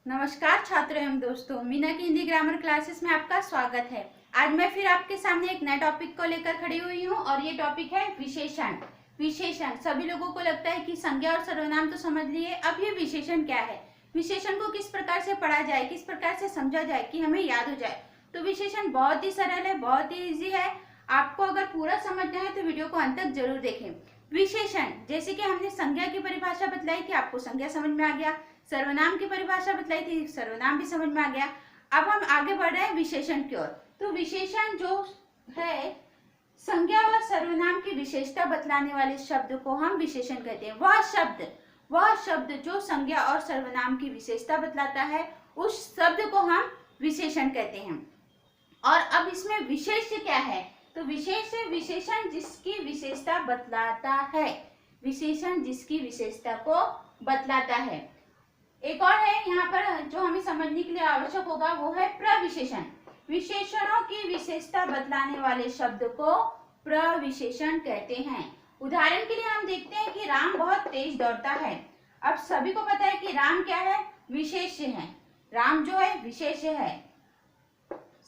नमस्कार छात्रों एवं दोस्तों, मीना की हिंदी ग्रामर क्लासेस में आपका स्वागत है। आज मैं फिर आपके सामने एक नए टॉपिक को लेकर खड़ी हुई हूँ और ये टॉपिक है विशेषण। विशेषण सभी लोगों को लगता है कि संज्ञा और सर्वनाम तो समझ लिए, अब ये विशेषण क्या है, विशेषण को किस प्रकार से पढ़ा जाए, किस प्रकार से समझा जाए कि हमें याद हो जाए। तो विशेषण बहुत ही सरल है, बहुत ही ईजी है। आपको अगर पूरा समझना है तो वीडियो को अंत तक जरूर देखें। विशेषण जैसे कि हमने संज्ञा की परिभाषा बतलाई थी, आपको संज्ञा समझ में आ गया। सर्वनाम की परिभाषा बतलाई थी, सर्वनाम भी समझ में आ गया। अब हम आगे बढ़ रहे हैं विशेषण की ओर। तो विशेषण जो है, संज्ञा व सर्वनाम की विशेषता बतलाने वाले शब्द को हम विशेषण कहते हैं। वह शब्द जो संज्ञा और सर्वनाम की विशेषता बतलाता है, उस शब्द को हम विशेषण कहते हैं। और अब इसमें विशेष क्या है, तो विशेषण जिसकी विशेषता बतलाता है, विशेषण जिसकी विशेषता को बतलाता है। एक और है यहाँ पर जो हमें समझने के लिए आवश्यक होगा, वो है प्रविशेषण। विशेषणों की विशेषता बतलाने वाले शब्द को प्रविशेषण कहते हैं। उदाहरण के लिए हम देखते हैं कि राम बहुत तेज दौड़ता है। अब सभी को पता है कि राम क्या है, विशेष्य है। राम जो है विशेष्य है।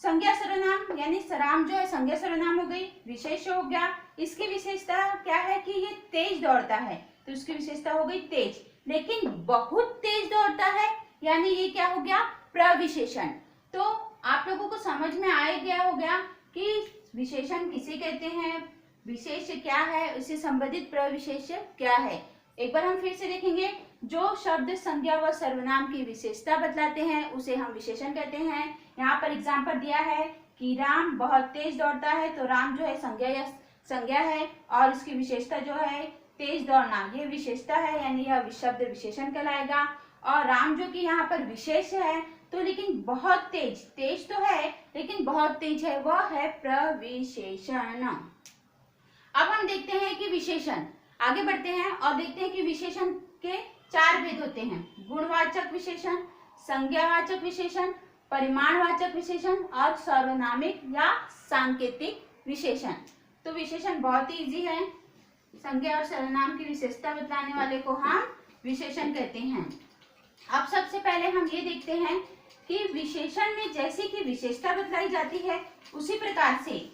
संज्ञा सर्वनाम यानी राम जो है संज्ञा सर्वनाम हो गई, विशेष्य हो गया। इसकी विशेषता क्या है कि ये तेज दौड़ता है, तो इसकी विशेषता हो गई तेज। लेकिन बहुत तेज दौड़ता है यानी ये क्या हो गया, प्रविशेषण। तो आप लोगों को समझ में आ गया होगा कि विशेषण किसे कहते हैं, विशेष्य क्या है, उससे संबंधित प्रविशेष्य क्या है। एक बार हम फिर से देखेंगे। जो शब्द संज्ञा व सर्वनाम की विशेषता बतलाते हैं उसे हम विशेषण कहते हैं। यहाँ पर एग्जाम्पल दिया है कि राम बहुत तेज दौड़ता है, तो राम जो है संज्ञा है और इसकी विशेषता जो है तेज दौड़ना, ये विशेषता है यानी यह शब्द विशेषण कहलाएगा। और राम जो कि यहाँ पर विशेष है, तो लेकिन बहुत तेज तो है लेकिन बहुत तेज है, वह है प्रविशेषण। अब हम देखते हैं कि विशेषण, आगे बढ़ते हैं और देखते हैं कि विशेषण के 4 भेद होते हैं। गुणवाचक विशेषण, संज्ञावाचक विशेषण, परिमाणवाचक विशेषण और सार्वनामिक या सांकेतिक विशेषण। तो विशेषण बहुत ही इजी है। संज्ञा और सर्वनाम की विशेषता बतलाने वाले को हम विशेषण कहते हैं। अब सबसे पहले हम ये देखते हैं कि विशेषण में जैसे कि विशेषता बतलाई जाती है, उसी प्रकार से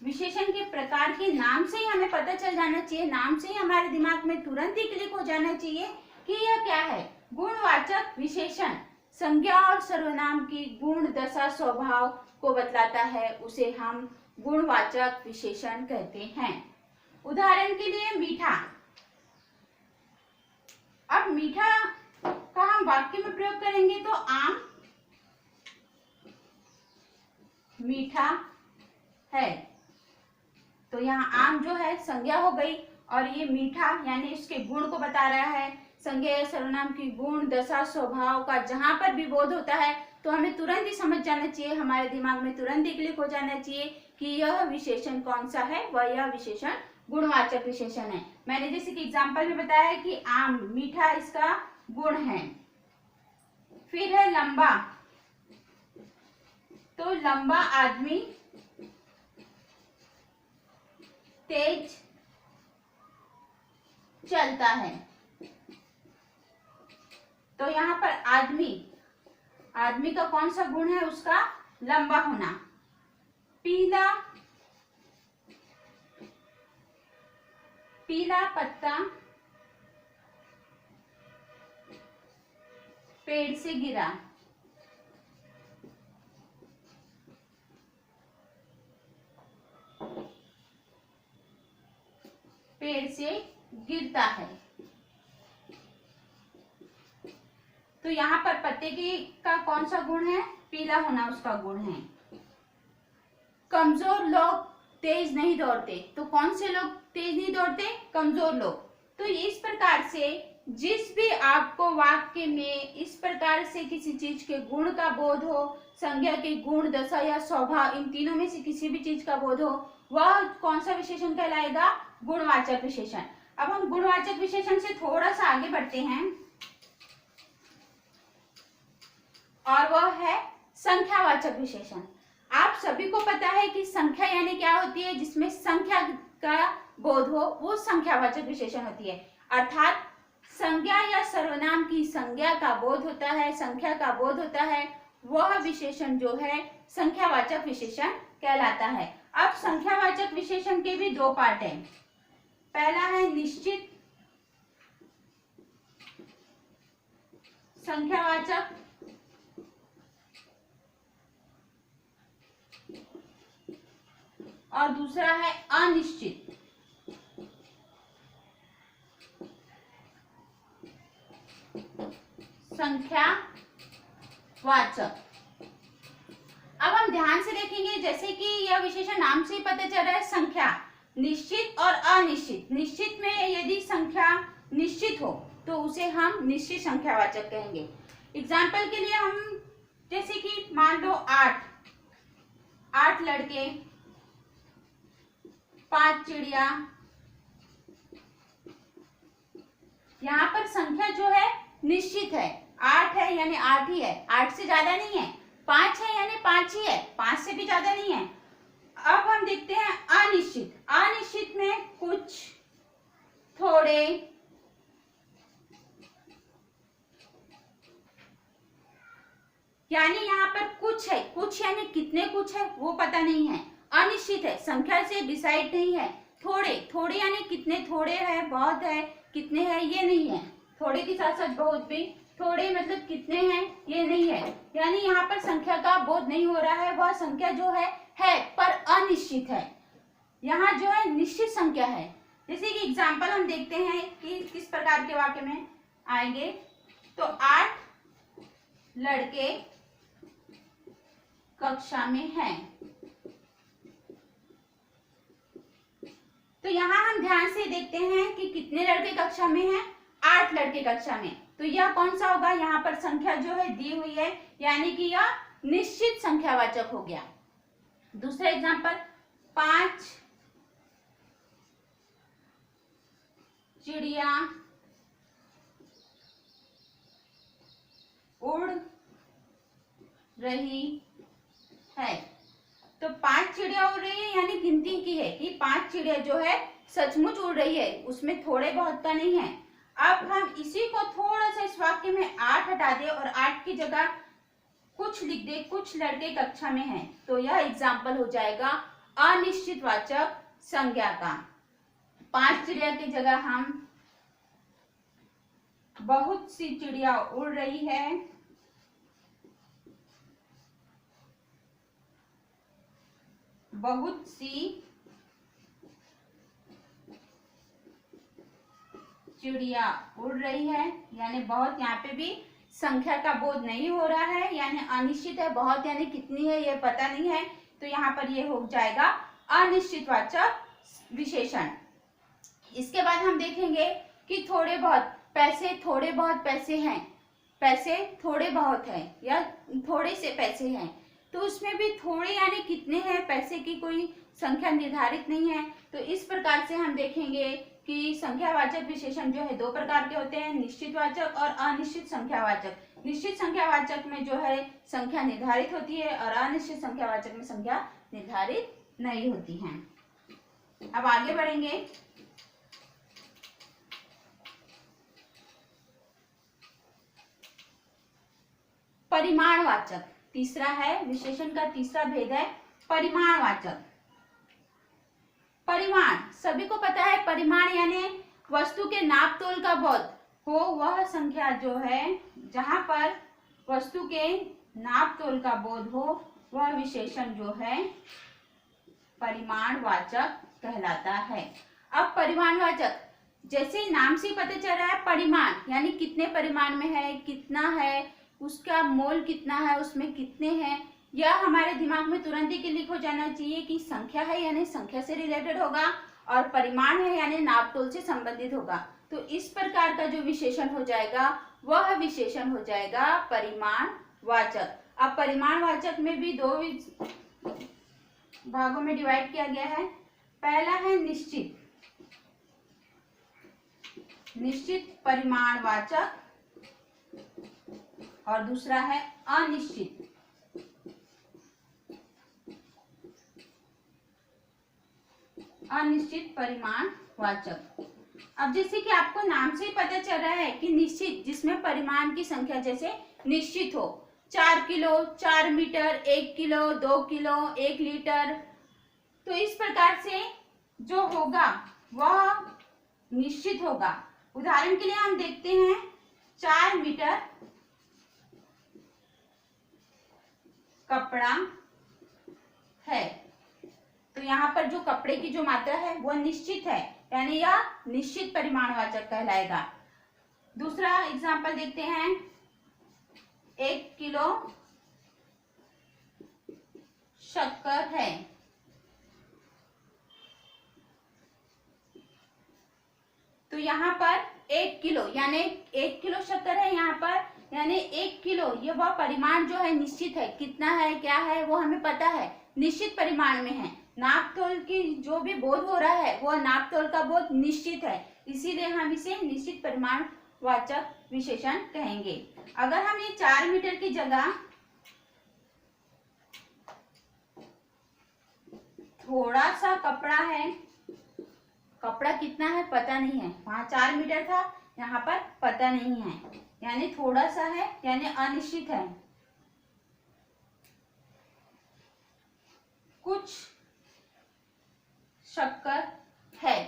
विशेषण के प्रकार के नाम से ही हमें पता चल जाना चाहिए, नाम से ही हमारे दिमाग में तुरंत ही क्लिक हो जाना चाहिए कि यह क्या है। गुणवाचक विशेषण संज्ञा और सर्वनाम की गुण, दशा, स्वभाव को बतलाता है, उसे हम गुणवाचक विशेषण कहते हैं। उदाहरण के लिए मीठा। अब मीठा का हम वाक्य में प्रयोग करेंगे तो आम मीठा है, तो यहाँ आम जो है संज्ञा हो गई और ये मीठा यानी इसके गुण को बता रहा है। संज्ञा या सर्वनाम की गुण, दशा, स्वभाव का जहां पर भी बोध होता है तो हमें तुरंत ही समझ जाना चाहिए, हमारे दिमाग में तुरंत ही क्लिक हो जाना चाहिए कि यह विशेषण कौन सा है, वह यह विशेषण गुणवाचक विशेषण है। मैंने जैसे कि एग्जाम्पल में बताया कि आम मीठा इसका गुण है। फिर है लंबा, तो लंबा आदमी तेज चलता है, तो यहाँ पर आदमी का कौन सा गुण है, उसका लंबा होना। पीला पत्ता पेड़ से गिरा, पेड़ से गिरता है। तो यहाँ पर पत्ते का कौन सा गुण है, पीला होना उसका गुण है। कमजोर लोग तेज नहीं दौड़ते, तो कौन से लोग तेज नहीं दौड़ते, कमजोर लोग। तो इस प्रकार से जिस भी आपको वाक्य में इस प्रकार से किसी चीज के गुण का बोध हो, संज्ञा के गुण, दशा या स्वभाव, इन तीनों में से किसी भी चीज का बोध हो, वह कौन सा विशेषण कहलाएगा, गुणवाचक विशेषण। अब हम गुणवाचक विशेषण से थोड़ा सा आगे बढ़ते हैं और वह है संख्यावाचक विशेषण। आप सभी को पता है कि संख्या यानी क्या होती है, जिसमें संख्या का बोध हो, वो संख्यावाचक विशेषण होती है। अर्थात संज्ञा या सर्वनाम की संज्ञा का बोध होता है, संख्या का बोध होता है, वह विशेषण जो है संख्यावाचक विशेषण कहलाता है। अब संख्यावाचक विशेषण के भी दो पार्ट हैं। पहला है निश्चित संख्यावाचक और दूसरा है अनिश्चित संख्यावाचक। अब हम ध्यान से देखेंगे, जैसे कि यह विशेषण नाम से ही पता चल रहा है, संख्या, निश्चित और अनिश्चित। निश्चित में यदि संख्या निश्चित हो तो उसे हम निश्चित संख्यावाचक कहेंगे। एग्जाम्पल के लिए हम, जैसे कि मान लो 8 लड़के, 5 चिड़िया, यहाँ पर संख्या जो है निश्चित है, 8 है यानी 8 ही है, 8 से ज्यादा नहीं है। 5 है यानी 5 ही है, 5 से भी ज्यादा नहीं है। अब हम देखते हैं अनिश्चित। अनिश्चित में कुछ, थोड़े, यानी यहाँ पर कुछ है, कुछ यानी कितने कुछ है वो पता नहीं है। अनिश्चित है, संख्या से डिसाइड नहीं है। थोड़े, थोड़े यानी कितने थोड़े है, बहुत है, कितने हैं ये नहीं है। थोड़े के साथ साथ बहुत भी, थोड़े मतलब कितने हैं ये नहीं है, यानी यहाँ पर संख्या का बोध नहीं हो रहा है। वह संख्या जो है पर अनिश्चित है। यहाँ जो है निश्चित संख्या है। जैसे कि एग्जाम्पल हम देखते हैं कि किस प्रकार के वाक्य में आएंगे। तो 8 लड़के कक्षा में हैं। तो यहाँ हम ध्यान से देखते हैं कि कितने लड़के कक्षा में हैं, 8 लड़के कक्षा में। तो यह कौन सा होगा, यहाँ पर संख्या जो है दी हुई है, यानी कि यह निश्चित संख्यावाचक हो गया। दूसरा एग्जांपल, 5 चिड़िया उड़ रही है। तो 5 चिड़िया उड़ रही है यानी गिनती की है कि 5 चिड़िया जो है सचमुच उड़ रही है, उसमें थोड़े बहुत का नहीं है। अब हम इसी को थोड़ा सा इस वाक्य में 8 हटा दे और 8 की जगह कुछ लिख दे, कुछ लड़के कक्षा में हैं, तो यह एग्जाम्पल हो जाएगा अनिश्चित वाचक संज्ञा का। 5 चिड़िया की जगह हम बहुत सी चिड़िया उड़ रही है, बहुत सी चिड़िया उड़ रही है, यानी बहुत यहाँ पे भी संख्या का बोध नहीं हो रहा है, यानी अनिश्चित है। बहुत यानी कितनी है ये पता नहीं है, तो यहाँ पर ये हो जाएगा अनिश्चितवाचक विशेषण। इसके बाद हम देखेंगे कि थोड़े बहुत पैसे हैं, पैसे थोड़े बहुत है या थोड़े से पैसे हैं, तो उसमें भी थोड़े यानी कितने हैं, पैसे की कोई संख्या निर्धारित नहीं है। तो इस प्रकार से हम देखेंगे कि संख्यावाचक विशेषण जो है दो प्रकार के होते हैं, निश्चितवाचक और अनिश्चित संख्यावाचक। निश्चित संख्यावाचक में जो है संख्या निर्धारित होती है और अनिश्चित संख्यावाचक में संख्या निर्धारित नहीं होती है। अब आगे बढ़ेंगे। परिमाणवाचक तीसरा है, विशेषण का तीसरा भेद है परिमाणवाचक। परिमाण सभी को पता है, परिमाण यानी वस्तु के नाप तोल का बोध हो, वह संख्या जो है जहां पर वस्तु के नाप तोल का बोध हो, वह विशेषण जो है परिमाणवाचक कहलाता है। अब परिमाणवाचक जैसे नाम से पता चल रहा है, परिमाण यानी कितने परिमाण में है, कितना है, उसका मोल कितना है, उसमें कितने हैं, यह हमारे दिमाग में तुरंत ही क्लिक हो जाना चाहिए कि संख्या है यानी संख्या से रिलेटेड होगा और परिमाण है यानी नापतोल से संबंधित होगा। तो इस प्रकार का जो विशेषण हो जाएगा वह विशेषण हो जाएगा परिमाणवाचक। अब परिमाणवाचक में भी दो भागों में डिवाइड किया गया है। पहला है निश्चित परिमाणवाचक और दूसरा है अनिश्चित परिमाणवाचक। अब जैसे कि आपको नाम से ही पता चल रहा है कि निश्चित, जिसमें परिमाण की संख्या जैसे निश्चित हो, 4 kilo, 4 metre, 1 kilo, 2 kilo, 1 litre, तो इस प्रकार से जो होगा वह निश्चित होगा। उदाहरण के लिए हम देखते हैं 4 मीटर कपड़ा है, तो यहाँ पर जो कपड़े की जो मात्रा है वह निश्चित है, यानी यह निश्चित परिमाणवाचक कहलाएगा। दूसरा एग्जाम्पल देखते हैं, 1 किलो शक्कर है, तो यहाँ पर 1 किलो यानी 1 किलो शक्कर है यहाँ पर, यानी 1 किलो, ये वह परिमाण जो है निश्चित है, कितना है क्या है वो हमें पता है, निश्चित परिमाण में है। नाप तोल की जो भी बोध हो रहा है वह नाप तोल का बोध निश्चित है, इसीलिए हम इसे निश्चित परिमाण वाचक विशेषण कहेंगे। अगर हम ये 4 मीटर की जगह थोड़ा सा कपड़ा है, कपड़ा कितना है पता नहीं है, वहां 4 मीटर था, यहाँ पर पता नहीं है, यानी थोड़ा सा है, यानी अनिश्चित है। कुछ शक्कर है,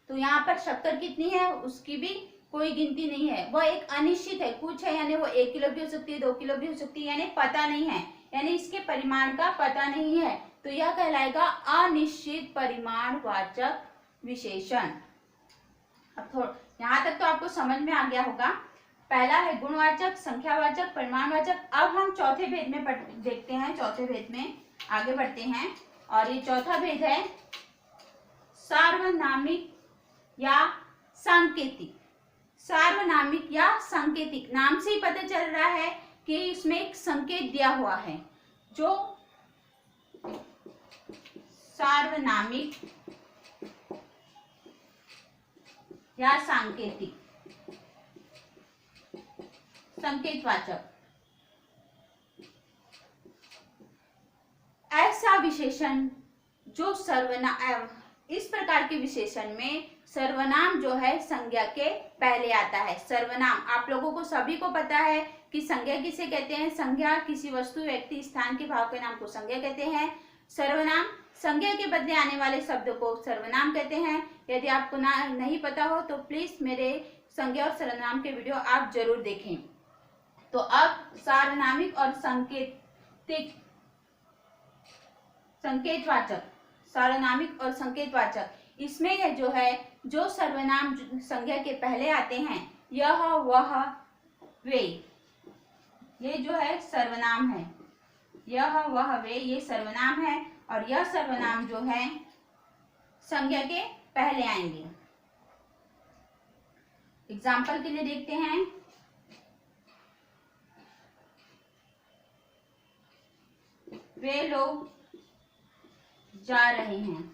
तो यहाँ पर शक्कर कितनी है उसकी भी कोई गिनती नहीं है, वह एक अनिश्चित है। कुछ है यानी वो 1 किलो भी हो सकती है, 2 किलो भी हो सकती है, यानी पता नहीं है, यानी इसके परिमाण का पता नहीं है, तो यह कहलाएगा अनिश्चित परिमाणवाचक विशेषण। अब यहाँ तक तो आपको समझ में आ गया होगा। पहला है गुणवाचक, संख्यावाचक, परिमाणवाचक। अब हम चौथे भेद में देखते हैं, चौथे भेद में आगे बढ़ते हैं, और ये चौथा भेद है सार्वनामिक या सांकेतिक। सार्वनामिक या सांकेतिक, नाम से ही पता चल रहा है कि इसमें एक संकेत दिया हुआ है। जो सार्वनामिक या सांकेतिक, संकेतवाचक, ऐसा विशेषण जो सर्वनाम, इस प्रकार के विशेषण में सर्वनाम जो है संज्ञा के पहले आता है। सर्वनाम आप लोगों को सभी को पता है कि संज्ञा किसे कहते हैं, संज्ञा किसी वस्तु, व्यक्ति, स्थान के भाव के नाम को संज्ञा कहते हैं। सर्वनाम संज्ञा के बदले आने वाले शब्द को सर्वनाम कहते हैं। यदि आपको नहीं पता हो तो प्लीज मेरे संज्ञा और सर्वनाम के वीडियो आप जरूर देखें। तो अब सार्वनामिक और सांकेतिक, संकेतवाचक, सार्वनामिक और संकेतवाचक, इसमें जो है जो सर्वनाम संज्ञा के पहले आते हैं, यह वह वे, ये जो है सर्वनाम है, यह वह वे ये सर्वनाम है, और यह सर्वनाम जो है संज्ञा के पहले आएंगे। एग्जाम्पल के लिए देखते हैं, वे लोग जा रहे हैं,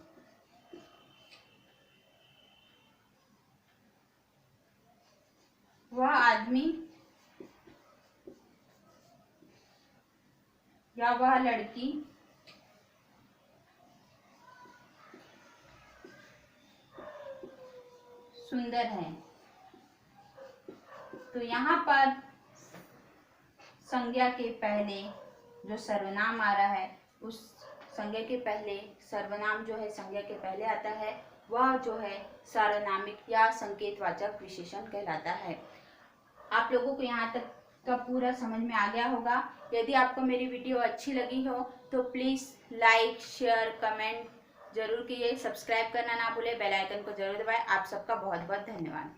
वह आदमी या वह लड़की सुंदर है। तो यहाँ पर संज्ञा के पहले जो सर्वनाम आ रहा है, उस संज्ञा के पहले सर्वनाम जो है संज्ञा के पहले आता है, वह जो है सार्वनामिक या संकेतवाचक विशेषण कहलाता है। आप लोगों को यहाँ तक का पूरा समझ में आ गया होगा। यदि आपको मेरी वीडियो अच्छी लगी हो तो प्लीज़ लाइक, शेयर, कमेंट जरूर कीजिए, सब्सक्राइब करना ना भूलें, बेल आइकन को जरूर दबाएं। आप सबका बहुत बहुत धन्यवाद।